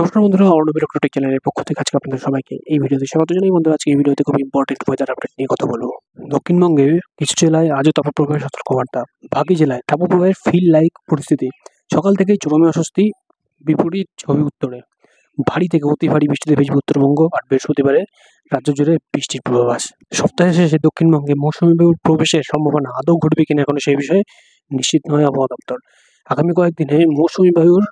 নমস্কার বন্ধুরা, অর্ণবের টেক চ্যানেলের পক্ষ থেকে আজকে আপনাদের সবাইকে এই ভিডিওতে স্বাগত জানাই। বন্ধুরা, আজকে এই ভিডিওতে খুব ইম্পর্টেন্ট ওয়েদার আপডেট নিয়ে কথা বলবো। দক্ষিণবঙ্গে কিছু জেলায় আজও তাপপ্রবাহের সতর্কবার্তা। বাকি জেলায় তাপপ্রবাহের ফিল লাইক পরিস্থিতি। সকাল থেকেই চরমে অস্বস্তি, বিপরীত ছবি উত্তরে। ভারী থেকে অতি ভারী বৃষ্টিতে ভিজবে উত্তরবঙ্গ, আর বৃহস্পতিবারে রাজ্য জুড়ে বৃষ্টির পূর্বাভাস। সপ্তাহের শেষে দক্ষিণবঙ্গে মৌসুমী বায়ুর প্রবেশের সম্ভাবনা আদৌ ঘটবে কিনা এখনো সেই বিষয়ে নিশ্চিত নয় আবহাওয়া দপ্তর। আগামী কয়েকদিনে মৌসুমী বায়ুর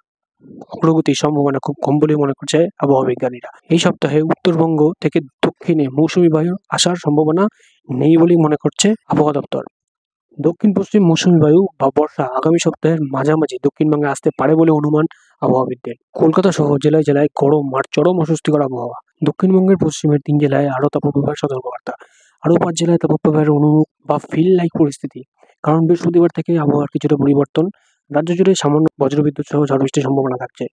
অগ্রগতির সম্ভাবনা খুব কম বলে মনে করছে আবহাওয়া বিজ্ঞানীরা। এই সপ্তাহে উত্তরবঙ্গ থেকে দক্ষিণে মৌসুমী বায়ু আসার সম্ভাবনা নেই বলেই মনে করছে আবহাওয়া দপ্তর। দক্ষিণ পশ্চিম মৌসুমী বায়ু বা বর্ষা আগামী সপ্তাহের মাঝামাঝি দক্ষিণবঙ্গে আসতে পারে বলে অনুমান আবহাওয়াবিদদের। কলকাতা সহ জেলায় জেলায় গরম আর চরম অস্বস্তিকর আবহাওয়া। দক্ষিণবঙ্গের পশ্চিমের 3 জেলায় আরও তাপপ্রবাহের সতর্কবার্তা। আরও 5 জেলায় তাপপ্রবাহের অনুরূপ বা ফিল লাইক পরিস্থিতি। কারণ বৃহস্পতিবার থেকে আবহাওয়ার কিছুটা পরিবর্তন। রাজ্য জুড়ে সামান্য বজ্রবিদ্যুৎ সহ ঝড় বৃষ্টির সম্ভাবনা থাকছে।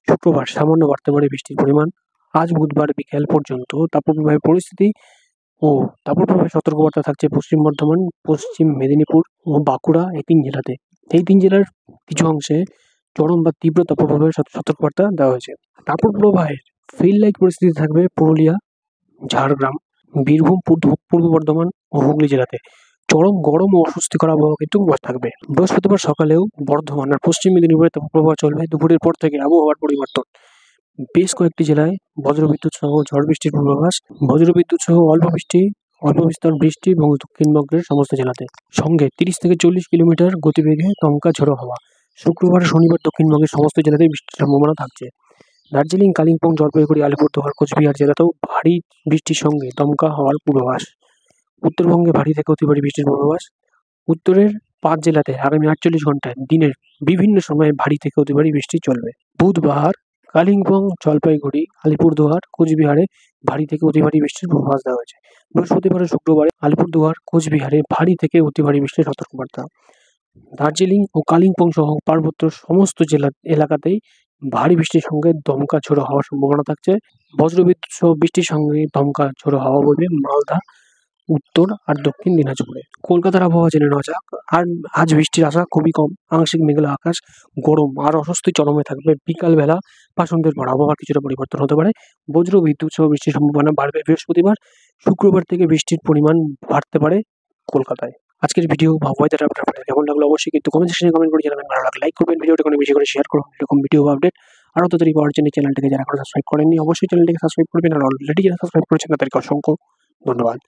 শুক্রবার সামান্য বাড়তে পারে বৃষ্টির পরিমাণ। আজ বুধবার বিকেল পর্যন্ত তাপপ্রবাহের পরিস্থিতি ও তাপপ্রবাহের সতর্কবার্তা থাকছে পশ্চিম বর্ধমান, পশ্চিম মেদিনীপুর ও বাঁকুড়া এই 3 জেলাতে। এই 3 জেলার কিছু অংশে চরম বা তীব্র তাপপ্রবাহের সতর্কবার্তা দেওয়া হয়েছে। তাপপ্রবাহের ফিল লাইক পরিস্থিতি থাকবে পুরুলিয়া, ঝাড়গ্রাম, বীরভূম, পূর্ব বর্ধমান ও হুগলি জেলাতে। চরম গরম ও অস্বস্তিকর আবহাওয়া কিন্তু থাকবে। বৃহস্পতিবার সকালেও বর্ধমান আর পশ্চিম মেদিনীপুরে তাপপ্রবাহ চলবে। দুপুরের পর থেকে আবহাওয়ার পরিবর্তন। বেশ কয়েকটি জেলায় বজ্রবিদ্যুৎ সহ ঝড় বৃষ্টির পূর্বাভাস। বজ্রবিদ্যুৎ সহ অল্প বিস্তর বৃষ্টি এবং দক্ষিণবঙ্গের সমস্ত জেলাতে। সঙ্গে 30 থেকে 40 কিলোমিটার গতিবেগে দমকা ঝোড়ো হাওয়া। শুক্রবার শনিবার দক্ষিণবঙ্গের সমস্ত জেলাতেই বৃষ্টির সম্ভাবনা থাকছে। দার্জিলিং, কালিম্পং, জলপাইগুড়ি, আলিপুরদুয়ার, কোচবিহার জেলাতেও ভারী বৃষ্টির সঙ্গে দমকা হওয়ার পূর্বাভাস। উত্তরবঙ্গে ভারী থেকে অতি ভারী বৃষ্টির পূর্বাভাস। উত্তরের 5 জেলাতে আগামী 48 ঘন্টায় দিনের বিভিন্ন সময়ে ভারী থেকে অতি ভারী বৃষ্টি চলবে। বুধবার কালিম্পং, জলপাইগুড়ি, আলিপুরদুয়ার, কোচবিহারে ভারী থেকে অতি ভারী বৃষ্টির পূর্বাভাস দেওয়া হয়েছে। বৃহস্পতিবার ও শুক্রবারে আলিপুরদুয়ার, কোচবিহারে ভারী থেকে অতি ভারী বৃষ্টির সতর্কবার্তা। দার্জিলিং ও কালিম্পং সহ পার্বত্য সমস্ত এলাকাতেই ভারী বৃষ্টির সঙ্গে দমকা ঝোড়ো হওয়ার সম্ভাবনা থাকছে। বজ্রবিদ্যুৎ সহ বৃষ্টির সঙ্গে দমকা ঝোড়ো হাওয়া বইবে মালদা, উত্তর আর দক্ষিণ দিনাজপুরে। কলকাতার আবহাওয়া জেনে নেওয়া যাক। আর আজ বৃষ্টির আশা খুবই কম। আংশিক মেঘলা আকাশ, গরম আর অস্বস্তি চরমে থাকবে। বিকালবেলা বা সন্ধ্যের পর আবহাওয়ার কিছুটা পরিবর্তন হতে পারে। বজ্র বিদ্যুৎ সহ বৃষ্টির সম্ভাবনা বাড়বে বৃহস্পতিবার। শুক্রবার থেকে বৃষ্টির পরিমাণ বাড়তে পারে কলকাতায়। আজকের ভিডিও বা ওয়েদার আপডেট আপনাদের কেমন লাগলো অবশ্যই কিন্তু কমেন্ট সেকশনে কমেন্ট করে জানাবেন। ভালো লাগলে লাইক করবেন, ভিডিওটা কোনো বেশি করে শেয়ার করুন। এরকম ভিডিও বা আপডেট আরও তাড়াতাড়ি পাওয়ার জন্য চ্যানেলটিকে যারা এখনো সাবস্ক্রাইব করেননি অবশ্যই চ্যানেলটিকে সাবস্ক্রাইব করবেন। আর অলরেডি যারা সাবস্ক্রাইব করেছেন তাদেরকে অসংখ্য ধন্যবাদ।